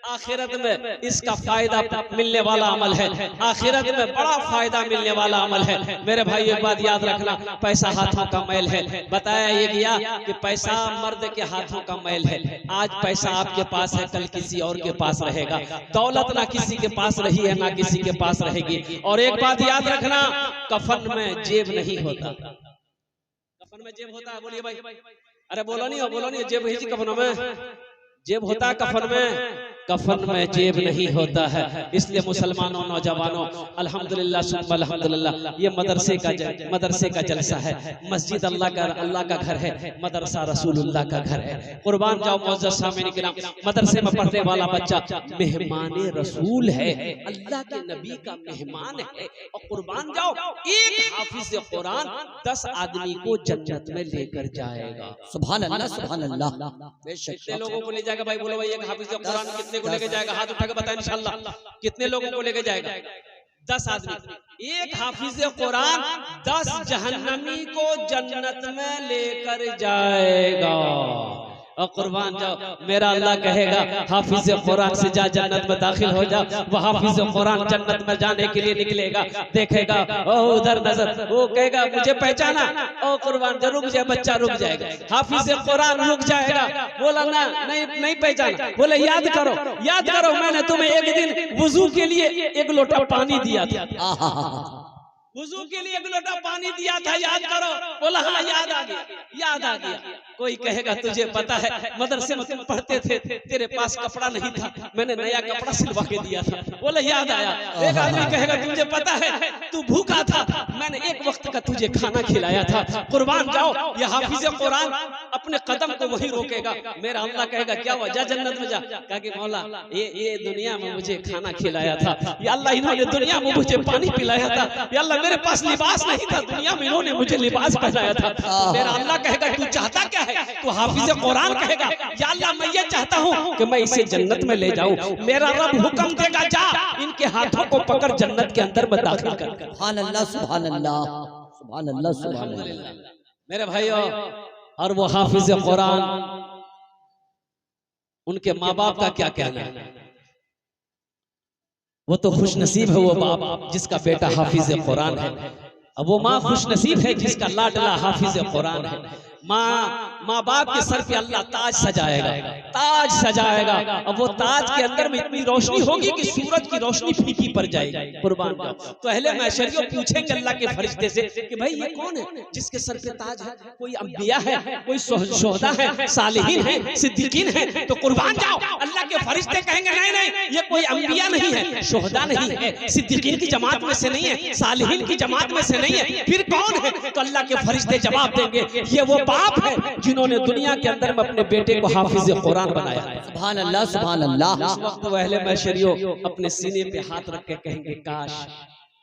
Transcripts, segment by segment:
आखिरत में इसका फायदा मिलने वाला अमल है, आखिरत में बड़ा फायदा मिलने वाला अमल है। मेरे भाई एक बात याद रखना, पैसा हाथों का मैल है। बताया ये गया कि पैसा मर्द के हाथों का मैल है। आज पैसा आपके पास है, कल किसी और के पास रहेगा। दौलत ना किसी के पास रही है, ना किसी के पास रहेगी। और एक बात याद रखना, कफन में जेब नहीं होता। कफन में जेब होता है? बोलिए भाई, अरे बोलो नहीं हो, बोलो नहीं। जेब है जी कफनों में? जेब होता है कफन में? कफन में जेब नहीं होता है। इसलिए मुसलमानों, नौजवानों, अल्हम्दुलिल्लाह सुम्मा अल्हम्दुलिल्लाह, ये मदरसे का जलसा है। मस्जिद अल्लाह का घर है, मदरसा रसूलुल्लाह का घर है। कुर्बान जाओ मुअज़्ज़ज़ सामीन किराम, मदरसे में पढ़ने वाला बच्चा मेहमाने रसूल है, अल्लाह के नबी का मेहमान है। और कुर्बान जाओ, एक हाफिज़ कुरान 10 आदमी को जन्नत में लेकर जाएगा। सुभान अल्लाह, सुभान अल्लाह। कितने लोगों को ले जाएगा भाई? बोलो भाई, एक हाफिज़ कुरान कितने को लेके जाएगा? हाथ उठा के बताएं इंशाअल्लाह, कितने लोगों को लेके जाएगा? 10 आदमी। एक हाफिज़ कुरान 10 जहन्नमी को जन्नत में लेकर जाएगा। और कुर्बान जाओ, मेरा अल्लाह कहेगा हाफिज़ कुरान से जा जन्नत में दाखिल हो जा। वो हाफिज़ कुरान जन्नत में जाने के लिए निकलेगा, देखेगा ओ उधर नजर, वो कहेगा मुझे पहचाना? ओ कुर्बान जा, रुक जा बच्चा, रुक जाएगा। हाफिज़ कुरान रुक जाएगा, बोला ना नहीं पहचाना। बोले याद करो, मैंने तुम्हें एक दिन वुजू के लिए एक लोटा पानी दिया था। वुजू के लिए एक लोटा पानी दिया था, याद करो। बोला हाँ याद आ गया। कोई कहेगा तुझे पता है मदरसे में तुम पढ़ते थे, तेरे पास कपड़ा नहीं था, मैंने नया कपड़ा सिलवा के दिया था। बोले याद आया। एक आदमी कहेगा तुझे पता है तू भूखा था, मैंने एक वक्त का तुझे खाना खिलाया था। कुर्बान जाओ, ये हाफिज़ कुरान अपने कदम को वही रोकेगा। मेरा अल्लाह कहेगा क्या हुआ, जा जन्नत में जा। कहा कि मौला ये दुनिया में मुझे खाना खिलाया था, या अल्लाह इन्होंने दुनिया में मुझे पानी पिलाया था, या अल्लाह मेरे पास लिबास नहीं था, दुनिया में इन्होंने मुझे लिबास पहनाया था। मेरा अल्लाह कहेगा तू चाहता क्या है? तो हाफिज़ कुरान कहेगा या अल्लाह मैं ये चाहता हूँ कि मैं इसे जन्नत में ले जाऊं। मेरा रब हुक्म देगा जा इनके हाथों को पकड़ जन्नत के अंदर में दाखिल कर। सुभान अल्लाह, सुभान अल्लाह, सुभान अल्लाह, सुभान अल्लाह। मेरे भाइयों, और वो हाफिज़ कुरान, उनके माँ बाप का क्या कहना है? वो तो खुश नसीब है वो बाप जिसका बेटा हाफिज़ कुरान है। अब वो माँ खुश नसीब है जिसका लाडला हाफिज़ कुरान है। माँ बाप के सर पे अल्लाह ताज सजाएगा। अब वो ताज के अंदर में इतनी रोशनी होगी कि सूरज की रोशनी फीकी पड़ जाएगी। कुर्बान जाओ, तो अहले महशरियों पूछेंगे अल्लाह के फरिश्ते से कि भाई ये कौन है जिसके सर पे ताज है? कोई अंबिया है, कोई शुहदा है, सालिहीन है, सिद्दीकीन है? तो कुर्बान जाओ, अल्लाह के फरिश्ते कहेंगे नहीं, ये कोई अंबिया नहीं है, शुहदा नहीं है, सिद्दीकीन की जमात में से नहीं है, सालिहीन की जमात में से नहीं है, फिर कौन है? तो अल्लाह के फरिश्ते जवाब देंगे ये वो बाप है जिन्होंने दुनिया के अंदर में अपने बेटे को हाफिज़ कुरान बनाया। सुभान अल्लाह, सुभान अल्लाह। इस वक्त वो अहले महशरियों अपने सीने पे हाथ रख के कहेंगे काश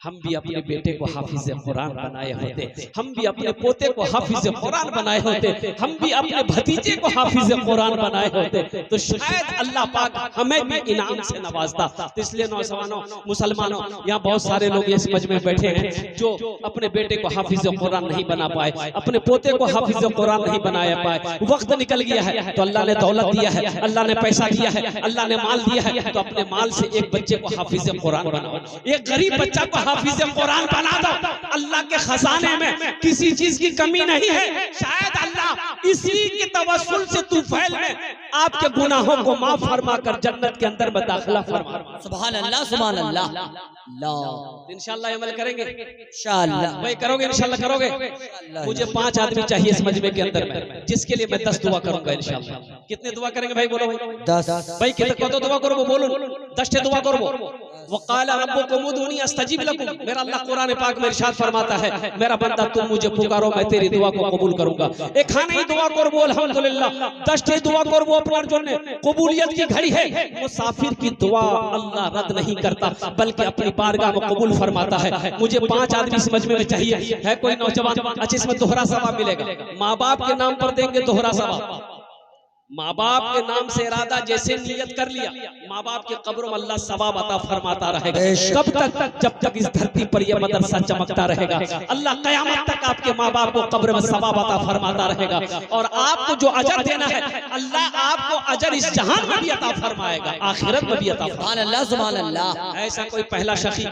हम भी अपने बेटे को हाफिज़ कुरान बनाए होते, हम भी अपने पोते को हाफिज़ कुरान बनाए होते, हम भी अपने भतीजे को हाफिज़ कुरान बनाए होते, तो शायद अल्लाह पाक हमें भी इनाम से नवाजता। तो इसलिए नौजवानों, मुसलमानों, यहाँ बहुत सारे लोग इस मजमे में बैठे हैं जो अपने बेटे को हाफिज़ कुरान नहीं बना पाए, अपने पोते को हाफिज़ कुरान नहीं बनाया पाए। वक्त निकल गया है तो अल्लाह ने दौलत दिया है, अल्लाह ने पैसा दिया है, अल्लाह ने माल दिया है, तो अपने माल से एक बच्चे को हाफिज़ कुरान बनाओ, एक गरीब बच्चा को हाफिज़ कुरान बना दो। अल्लाह के खजाने में किसी चीज की कमी नहीं है। शायद अल्लाह इसी के तवस्सुल से तूफैल में आपके गुनाहों को माफ फरमा कर जन्नत के अंदर में दाखिला फरमा। सुभान अल्लाह, सुभान अल्लाह। इंशाअल्लाह अमल करेंगे, इंशाअल्लाह भाई करोगे, इंशाअल्लाह करोगे। मुझे 5 आदमी चाहिए इस मजमे के अंदर में, जिसके लिए मैं 10 दुआ करूंगा इंशाअल्लाह। कितने दुआ करेंगे भाई? बोलो भाई 10 भाई। कितने दुआ करो बोलो, 10 दुआ करो। वक़ाल रब्बुकुम उदूनी अस्तजीब लकुम। मेरा अल्लाह कुरान पाक में इरशाद फरमाता है मेरा बंदा तुम मुझे पुकारो मैं तेरी दुआ को कबूल करूंगा। एक खाने ही दुआ करबो अल्हम्दुलिल्लाह, 10 दुआ करबो अपना जो कबूलियत की घड़ी है। मुसाफिर की दुआ अल्लाह रद्द नहीं करता बल्कि अपनी बारगाह में कबूल फरमाता है। मुझे 5 आदमी इस मजमे में चाहिए। है कोई नौजवान? अच्छा, इसमें दोहरा सवाब मिलेगा, माँ बाप के नाम पर देंगे दोहरा सवाब। माँ बाप के नाम से इरादा जैसे नियत कर लिया, माँ बाप के कब्रों में अल्लाह सवाब अता फरमाता रहेगा। कब तक? जब तक इस धरती पर यह मदरसा चमकता रहेगा, अल्लाह कयामत तक आपके माँ बाप को कब्र में सवाब अता फरमाता रहेगा। और आपको जो अजर देना है, अल्लाह आपको अजर इस जहान में भी अता फरमाएगा, आखिरत में भी अता फरमाएगा। सुभान अल्लाह, सुभान अल्लाह। ऐसा कोई पहला सखी,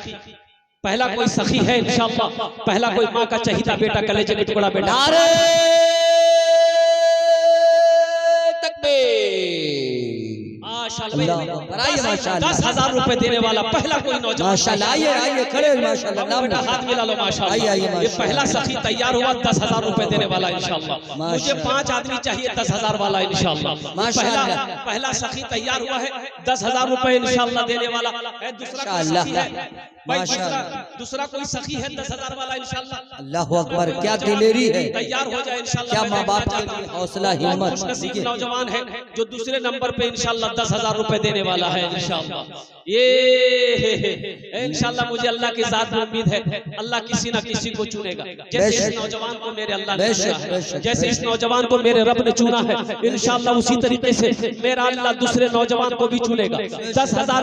पहला कोई सखी है इंशाअल्लाह, पहला कोई माँ का चहीता बेटा, कलेजे का टुकड़ा बेटा। नारे माशाअल्लाह, माशाअल्लाह, 10,000 रुपए देने वाला पहला कोई नौजवान। माशाअल्लाह, आइए आइए खड़े माशाअल्लाह, नाम बेटा हाथ मिला लो माशाअल्लाह। आइए, ये माशाअल्लाह। पहला सखी तैयार हुआ 10,000 रुपए देने वाला इंशाअल्लाह। मुझे 5 आदमी चाहिए 10,000 वाला इंशाअल्लाह। माशाअल्लाह। पहला सखी तैयार हुआ है 10,000 रुपए इंशाअल्लाह देने वाला है। दूसरा कोई सखी है भाई, दूसरा कोई सखी है 10,000 वाला इंशाअल्लाह। अल्लाह अकबर, क्या दिलेरी है, तैयार हो जाए इंशाअल्लाह। क्या माँ बाप के लिए हौसला हिम्मत। खुशनसीब नौजवान है जो दूसरे नंबर पे इंशाअल्लाह 10,000 रुपए देने वाला है इंशाअल्लाह। ये इंशाअल्लाह मुझे अल्लाह की जात में उम्मीद है, अल्लाह किसी ना किसी को चुनेगा। जैसे इस नौजवान को मेरे अल्लाह ने चुना है, जैसे इस नौजवान को मेरे रब ने चुना है, इंशाअल्लाह उसी तरीके से मेरा अल्लाह दूसरे नौजवान को भी चुनेगा। 10,000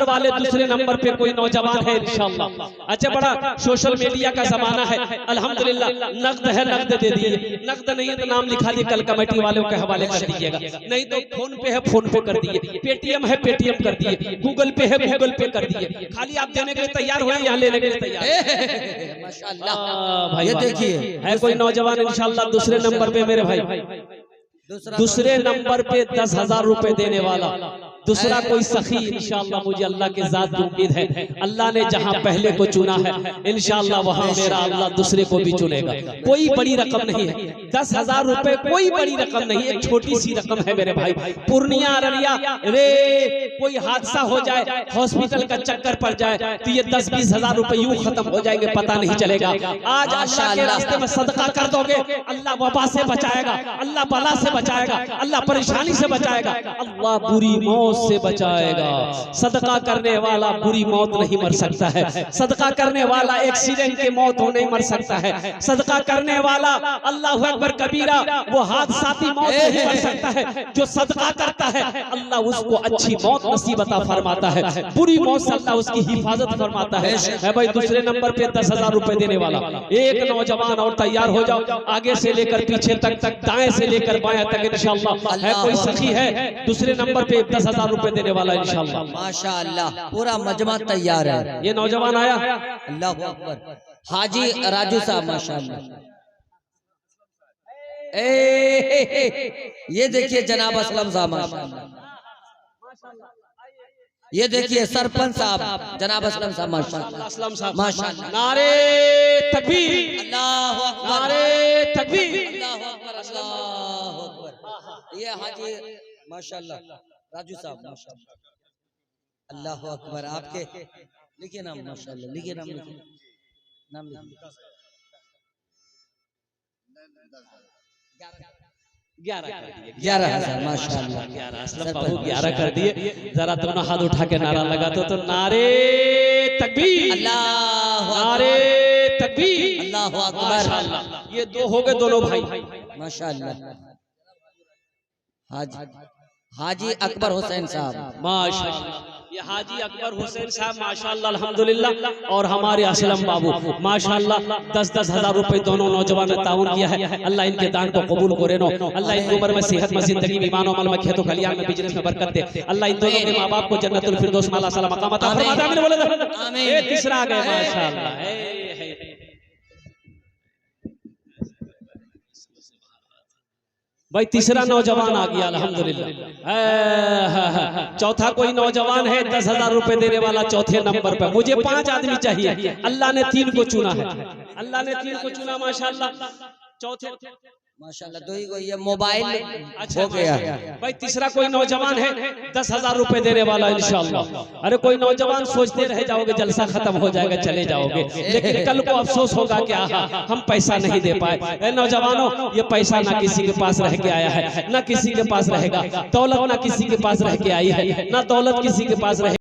वाले दूसरे नंबर पे कोई नौजवान है इंशाअल्लाह। अच्छा, बड़ा सोशल मीडिया का जमाना है अल्हम्दुलिल्लाह। नकद है, नकद दे दिए, नकद नहीं है तो नाम लिखा दिए, कल कमेटी वालों के हवाले कर दीजिएगा। नहीं तो फोन पे है, फोन पे कर दिए, पेटीएम है, पेटीएम कर दिए, गूगल पे है, गूगल पे कर दिए। खाली आप देने के लिए तैयार हुए, यहाँ लेने के लिए तैयार। माशाअल्लाह, भाई ये भाई, देखिए है कोई नौजवान इंशाअल्लाह दूसरे नंबर पे मेरे भाई, दूसरे नंबर पे 10,000 रुपए देने वाला दूसरा कोई सखी इंशाअल्लाह। मुझे अल्लाह के जात की उम्मीद है, अल्लाह ने जहां पहले को चुना है इंशाअल्लाह वहां मेरा अल्लाह दूसरे को भी चुनेगा। कोई बड़ी रकम नहीं है, 10,000 रुपए कोई बड़ी रकम नहीं, एक छोटी सी रकम है मेरे भाई। पूर्णिया अररिया रे कोई हादसा हो जाए, हॉस्पिटल का चक्कर पड़ जाए तो ये 10-20 हजार रुपए यूं खत्म हो जाएंगे, पता नहीं चलेगा। आज अल्लाह के रास्ते में सदका कर दोगे, अल्लाह वबा से बचाएगा, अल्लाह बला से बचाएगा, अल्लाह परेशानी से बचाएगा, अल्लाह बुरी मौत से बचाएगा। सदका करने वाला बुरी मौत नहीं मर सकता है, सदका करने वाला एक्सीडेंट के मौत हो नहीं मर सकता है, सदका करने वाला अल्लाह अकबर कबीरा वो हादसाती मौत नहीं मर सकता है। जो सदका करता है अल्लाह उसको अच्छी मौत नसीब अता फरमाता है, बुरी मौत से अल्लाह उसकी हिफाजत फरमाता है। भाई दूसरे नंबर पे 10,000 रुपए देने वाला एक नौजवान और तैयार हो जाओ, आगे से लेकर पीछे तक, दाएं से लेकर बाएं तक इंशाअल्लाह। है कोई सखी है दूसरे नंबर पे 10,000 रुपए देने वाला इंशाअल्लाह। माशाअल्लाह, पूरा मजमा तैयार है। ये नौजवान आया, अल्लाह अकबर, हाजी राजू साहब माशाअल्लाह। ये देखिए जनाब असलम साहब माशाअल्लाह। ये देखिए सरपंच साहब जनाब असलम साहब माशाअल्लाह, असलम साहब माशाअल्लाह। नारे तकबीर, अल्लाह अकबर, नारे तकबीर, अल्लाह अकबर, अल्लाह अकबर। ये हाजी माशाअल्लाह राजू साहब माशाअल्लाह, अल्लाह अकबर। आपके लिखिए नाम माशाअल्लाह, लिखिए नाम, लिखिए नाम, लिखिए 11,000 माशाअल्लाह। 11 असलम बाबू 11 कर दिए। जरा दोनों हाथ उठा के नारा लगा तो नारे तकबीर, अल्लाह नारे तकबीर, अल्लाह अकबर। माशाअल्लाह। ये दो हो गए दोनों भाई माशाअल्लाह। हाजी अकबर हुसैन साहब माशाअल्लाह। ये हाजी अकबर हुसैन साहब माशाअल्लाह अल्हम्दुलिल्लाह। और हमारे असलम बाबू माशाअल्लाह 10-10 हजार रुपए दोनों नौजवान ने ताउन किया है। अल्लाह इनके दान को कबूल करे नो, अल्लाह इनकी उम्र में सेहत में, जिंदगी में, ईमान अमल में, खेतों खलियान में, बिजनेस में बरकत दे। अल्लाह इन दोनों के माँ बाप को जन्नतुल फिरदौस में अल्लाह ताला मकाम अता फरमा दे। आमीन बोले तो ये तीसरा आ गया माशाअल्लाह। भाई तीसरा नौजवान आ गया अल्हम्दुलिल्लाह। चौथा कोई नौजवान है 10,000 रुपए देने वाला चौथे नंबर पर। मुझे 5 आदमी चाहिए, अल्लाह ने 3 को चुना है, अल्लाह ने 3 को चुना माशाअल्लाह। चौथे माशाअल्लाह दो ही को ये मोबाइल अच्छा हो गया। भाई तीसरा कोई नौजवान है 10,000 रुपए देने वाला इंशाअल्लाह। अरे कोई नौजवान सोचते रह जाओगे जलसा खत्म हो जाएगा चले जाओगे, लेकिन कल को अफसोस होगा कि हम पैसा नहीं दे पाए। ए नौजवानों, ये पैसा ना किसी के पास रह के आया है, ना किसी के पास रहेगा। दौलत ना किसी के पास रह के आई है, ना दौलत किसी के पास रहे